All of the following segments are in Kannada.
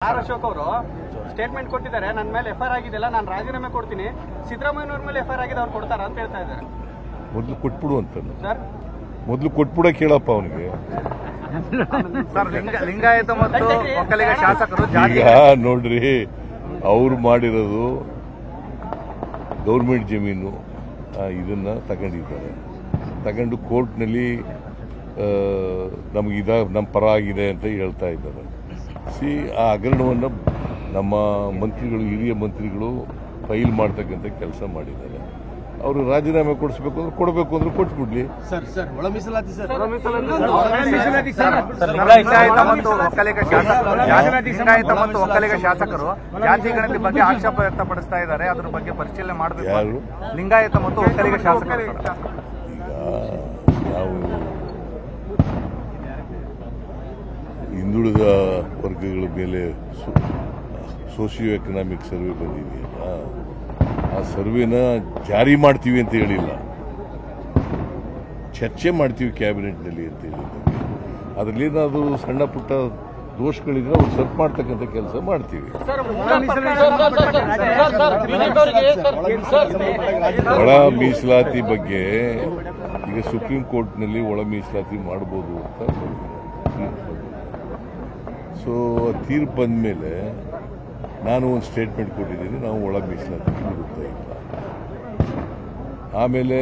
ಆರ್ ಅಶೋಕ್ ಅವರು ಸ್ಟೇಟ್ಮೆಂಟ್ ಕೊಟ್ಟಿದ್ದಾರೆ, ನನ್ನ ಮೇಲೆ ಎಫ್ಐಆರ್ ಆಗಿದೆಲ್ಲ, ನಾನು ರಾಜೀನಾಮೆ ಕೊಡ್ತೀನಿ, ಸಿದ್ದರಾಮಯ್ಯನವ್ರ ಮೇಲೆ ಎಫ್ಐಆರ್ ಆಗಿದೆ, ಅವ್ರು ಕೊಡ್ತಾರ ಅಂತ ಹೇಳ್ತಾ ಇದ್ದಾರೆ. ಮೊದಲು ಕೊಟ್ಬಿಡು ಅಂತ ಸರ್, ಮೊದಲು ಕೊಟ್ಬಿಡ ಕೇಳಪ್ಪ ಅವನಿಗೆ. ಲಿಂಗಾಯತ ಮತ್ತು ಒಕ್ಕಲಿಗ ಶಾಸಕರು ಈಗ ನೋಡ್ರಿ, ಅವ್ರು ಮಾಡಿರೋದು ಗೌರ್ಮೆಂಟ್ ಜಮೀನು ಇದನ್ನ ತಗೊಂಡಿದ್ದಾರೆ. ತಗೊಂಡು ಕೋರ್ಟ್ನಲ್ಲಿ ನಮ್ಗೆ ನಮ್ಮ ಪರ ಆಗಿದೆ ಅಂತ ಹೇಳ್ತಾ ಇದ್ದಾರೆ. ಆ ಹಗರಣವನ್ನು ನಮ್ಮ ಮಂತ್ರಿಗಳು, ಹಿರಿಯ ಮಂತ್ರಿಗಳು ಫೈಲ್ ಮಾಡ್ತಕ್ಕಂಥ ಕೆಲಸ ಮಾಡಿದ್ದಾರೆ. ಅವರು ರಾಜೀನಾಮೆ ಕೊಡಿಸ್ಬೇಕು ಅಂದ್ರೆ ಕೊಡಬೇಕು ಅಂದ್ರೆ ಕೊಟ್ಬಿಡ್ಲಿ. ಒಳ ಮೀಸಲಾತಿ ಲಿಂಗಾಯತ ಮತ್ತು ಒಕ್ಕಲಿಗ ಶಾಸಕರು ಜಾತಿ ಗಣತಿ ಬಗ್ಗೆ ಆಕ್ಷೇಪ ವ್ಯಕ್ತಪಡಿಸ್ತಾ ಇದ್ದಾರೆ. ಅದ್ರ ಬಗ್ಗೆ ಪರಿಶೀಲನೆ ಮಾಡಬೇಕು. ಯಾರು? ಲಿಂಗಾಯತ ಮತ್ತು ಒಕ್ಕಲಿಗ ಶಾಸಕರು. ಈಗ ನಾವು ಹಿಂದುಳಿದ ವರ್ಗಗಳ ಮೇಲೆ ಸೋಷಿಯೋ ಎಕನಾಮಿಕ್ ಸರ್ವೆ ಬಂದಿದೆಯಲ್ಲ, ಆ ಸರ್ವೆನ ಜಾರಿ ಮಾಡ್ತೀವಿ ಅಂತ ಹೇಳಿಲ್ಲ, ಚರ್ಚೆ ಮಾಡ್ತೀವಿ ಕ್ಯಾಬಿನೆಟ್ನಲ್ಲಿ ಅಂತ ಹೇಳಿದ್ದೀವಿ. ಅದರಲ್ಲಿ ಏನಾದರೂ ಸಣ್ಣ ಪುಟ್ಟ ದೋಷಗಳಿದ್ರೆ ಅವ್ರು ಸರಿ ಮಾಡ್ತಕ್ಕಂಥ ಕೆಲಸ ಮಾಡ್ತೀವಿ. ಒಳ ಮೀಸಲಾತಿ ಬಗ್ಗೆ ಈಗ ಸುಪ್ರೀಂ ಕೋರ್ಟ್ನಲ್ಲಿ ಒಳ ಮೀಸಲಾತಿ ಮಾಡಬಹುದು ಅಂತ ಸೊ ತೀರ್ಪು ಬಂದ ಮೇಲೆ ನಾನು ಒಂದು ಸ್ಟೇಟ್ಮೆಂಟ್ ಕೊಟ್ಟಿದ್ದೀನಿ, ನಾವು ಒಳ ಮೀಸಲಾತಿ ವಿರುದ್ಧ ಇಲ್ಲ. ಆಮೇಲೆ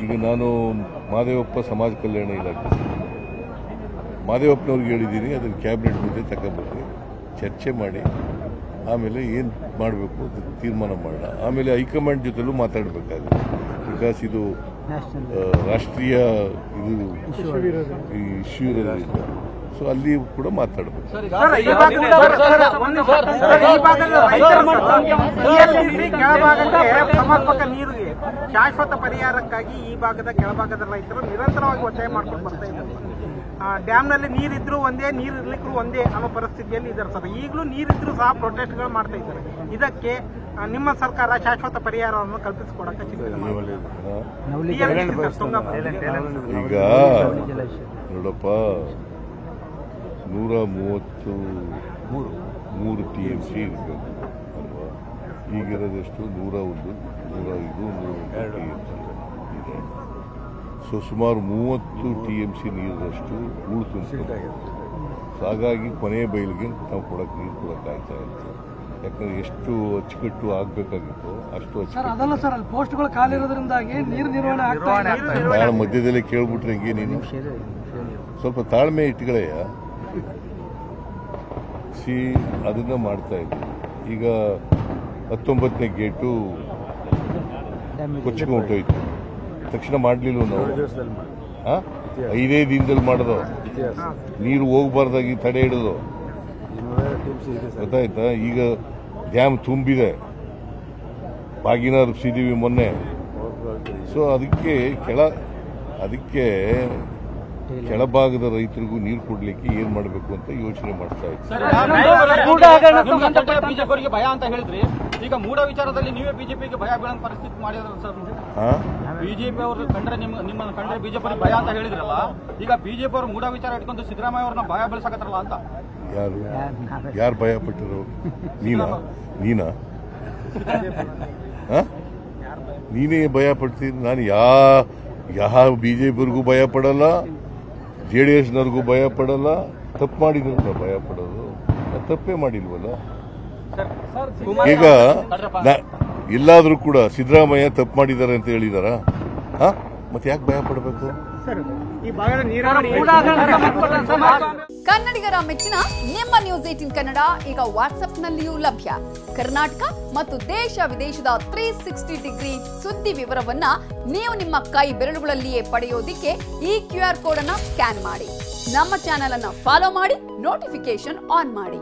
ಈಗ ನಾನು ಮಾದೇವಪ್ಪ ಸಮಾಜ ಕಲ್ಯಾಣ ಇಲಾಖೆ ಮಾದೇವಪ್ಪನವ್ರಿಗೆ ಹೇಳಿದ್ದೀನಿ, ಅದನ್ನು ಕ್ಯಾಬಿನೆಟ್ ಮುಂದೆ ತಗೊಂಡ್ಬರ್ರಿ, ಚರ್ಚೆ ಮಾಡಿ ಆಮೇಲೆ ಏನು ಮಾಡಬೇಕು ಅಂತ ತೀರ್ಮಾನ ಮಾಡೋಣ. ಆಮೇಲೆ ಹೈಕಮಾಂಡ್ ಜೊತೆಲೂ ಮಾತಾಡಬೇಕಾಗುತ್ತೆ. ಬಿಕಾಸ್ ಇದು ರಾಷ್ಟ್ರೀಯ ಇದು ಇಶ್ಯೂ ಇರೋದ್ರಿಂದ ಸೊ ಅಲ್ಲಿ ಕೂಡ ಮಾತಾಡಬೇಕು. ಸಮರ್ಪಕ ನೀರಿಗೆ ಶಾಶ್ವತ ಪರಿಹಾರಕ್ಕಾಗಿ ಈ ಭಾಗದ ಕೆಳಭಾಗದ ರೈತರು ನಿರಂತರವಾಗಿ ಒತ್ತಾಯ ಮಾಡ್ಕೊಂಡು ಬರ್ತಾ ಇದ್ದಾರೆ. ಡ್ಯಾಮ್ನಲ್ಲಿ ನೀರಿದ್ರು ಒಂದೇ, ನೀರು ಇರ್ಲಿಕ್ಕೂ ಒಂದೇ ಅನ್ನೋ ಪರಿಸ್ಥಿತಿಯಲ್ಲಿ ಇದ್ದಾರೆ ಸರ್. ಈಗಲೂ ನೀರಿದ್ರು ಸಹ ಪ್ರೊಟೆಸ್ಟ್ಗಳು ಮಾಡ್ತಾ ಇದ್ದಾರೆ. ಇದಕ್ಕೆ ನಿಮ್ಮ ಸರ್ಕಾರ ಶಾಶ್ವತ ಪರಿಹಾರವನ್ನು ಕಲ್ಪಿಸಿಕೊಡಕ್ಕೆ ಈಗ ನೋಡಪ್ಪ, 133 TMC ಇರಬೇಕು ಅಲ್ವಾ? ಈಗಿರೋದೆಷ್ಟು 101, 105, 102 TMC ಇದೆ. ಸೊ ಸುಮಾರು 30 TMC ನೀರಿನಷ್ಟು ಹೂಳು ತುಂಬಿಸ್ಬೇಕು. ಸೊ ಹಾಗಾಗಿ ಕೊನೆಯ ಬಯಲಿಗೆ ನಾವು ನೀರು ಕೊಡೋಕ್ಕಾಗ್ತಾ ಇತ್ತು. ಯಾಕಂದ್ರೆ ಎಷ್ಟು ಅಚ್ಚುಕಟ್ಟು ಆಗಬೇಕಾಗಿತ್ತು ಅಷ್ಟು ಅಚ್ಚುಕಟ್ಟು. ಪೋಸ್ಟ್ಗಳು ಖಾಲಿರೋದ್ರಿಂದಾಗಿ ನೀರು ನಿರ್ವಹಣೆ ನಾನು ಮಧ್ಯದಲ್ಲೇ ಕೇಳ್ಬಿಟ್ರೆ ಹೆಂಗೆ ನೀನು? ಸ್ವಲ್ಪ ತಾಳ್ಮೆ ಇಟ್ಗಳಯ್ಯ. ಅದನ್ನ ಮಾಡ್ತಾ ಇದ್ದೀವಿ. ಈಗ 19ನೇ ಗೇಟು ಕೊಚ್ಕೊಂಡೋಯ್ತು, ತಕ್ಷಣ ಮಾಡಲಿಲ್ಲ ನಾವು. 5 ದಿನದಲ್ಲಿ ಮಾಡೋದು, ನೀರು ಹೋಗ್ಬಾರ್ದಾಗಿ ತಡೆ ಹಿಡಿದು, ಗೊತ್ತಾಯ್ತಾ? ಈಗ ಡ್ಯಾಮ್ ತುಂಬಿದೆ, ಬಾಗಿನ ರೂಪಿಸಿದೀವಿ ಮೊನ್ನೆ. ಸೊ ಅದಕ್ಕೆ ಕೆಳಭಾಗದ ರೈತರಿಗೂ ನೀರು ಕೊಡ್ಲಿಕ್ಕೆ ಏನ್ ಮಾಡಬೇಕು ಅಂತ ಯೋಚನೆ ಮಾಡ್ತಾ ಇದ್ದಾರೆ. ಬಿಜೆಪಿಯವರಿಗೆ ಭಯ ಅಂತ ಹೇಳಿದ್ರಿ, ಈಗ ಮೂಡ ವಿಚಾರದಲ್ಲಿ ನೀವೇ ಬಿಜೆಪಿಗೆ ಭಯ ಬೀಳೋ ಪರಿಸ್ಥಿತಿ ಮಾಡಿದ್ರ ಸರ್. ಬಿಜೆಪಿ ಅವರು ಕಂಡ್ರೆ ನಿಮ್ಮ ಕಂಡ್ರೆ ಬಿಜೆಪಿ ಭಯ ಅಂತ ಹೇಳಿದ್ರಲ್ಲ, ಈಗ ಬಿಜೆಪಿ ಅವರು ಮೂಡ ವಿಚಾರ ಇಟ್ಕೊಂಡು ಸಿದ್ದರಾಮಯ್ಯ ಅವ್ರನ್ನ ಭಯ ಬೀಳ್ಸಕತ್ತಾರಲ್ಲ ಅಂತ. ಯಾರು ಭಯ ಪಟ್ಟಿರೋ? ನೀನೇ ಭಯ ಪಡ್ತೀನಿ. ನಾನು ಯಾವ ಬಿಜೆಪಿಯವ್ರಿಗೂ ಭಯ ಪಡಲ್ಲ, JDSನವ್ರಿಗೂ ಭಯ ಪಡಲ್ಲ. ತಪ್ಪು ಮಾಡಿದ್ರು ಭಯ ಪಡೋದು, ತಪ್ಪೇ ಮಾಡಿಲ್ವಲ್ಲ. ಈಗ ಎಲ್ಲಾದ್ರೂ ಕೂಡ ಸಿದ್ದರಾಮಯ್ಯ ತಪ್ಪು ಮಾಡಿದ್ದಾರೆ ಅಂತ ಹೇಳಿದಾರ? ಮತ್ತೆ ಯಾಕೆ ಭಯ ಪಡಬೇಕು? ಕನ್ನಡಿಗರ ಮೆಚ್ಚಿನ ನಿಮ್ಮ ನ್ಯೂಸ್ 18 ಕನ್ನಡ ಈಗ ವಾಟ್ಸ್ಆಪ್ನಲ್ಲಿಯೂ ಲಭ್ಯ. ಕರ್ನಾಟಕ ಮತ್ತು ದೇಶ ವಿದೇಶದ 360 ಡಿಗ್ರಿ ಸುದ್ದಿ ವಿವರವನ್ನ ನೀವು ನಿಮ್ಮ ಕೈ ಬೆರಳುಗಳಲ್ಲಿಯೇ ಪಡೆಯೋದಿಕ್ಕೆ ಈ QR ಕೋಡ್ ಅನ್ನ ಸ್ಕ್ಯಾನ್ ಮಾಡಿ. ನಮ್ಮ ಚಾನೆಲ್ ಅನ್ನ ಫಾಲೋ ಮಾಡಿ, ನೋಟಿಫಿಕೇಶನ್ ಆನ್ ಮಾಡಿ.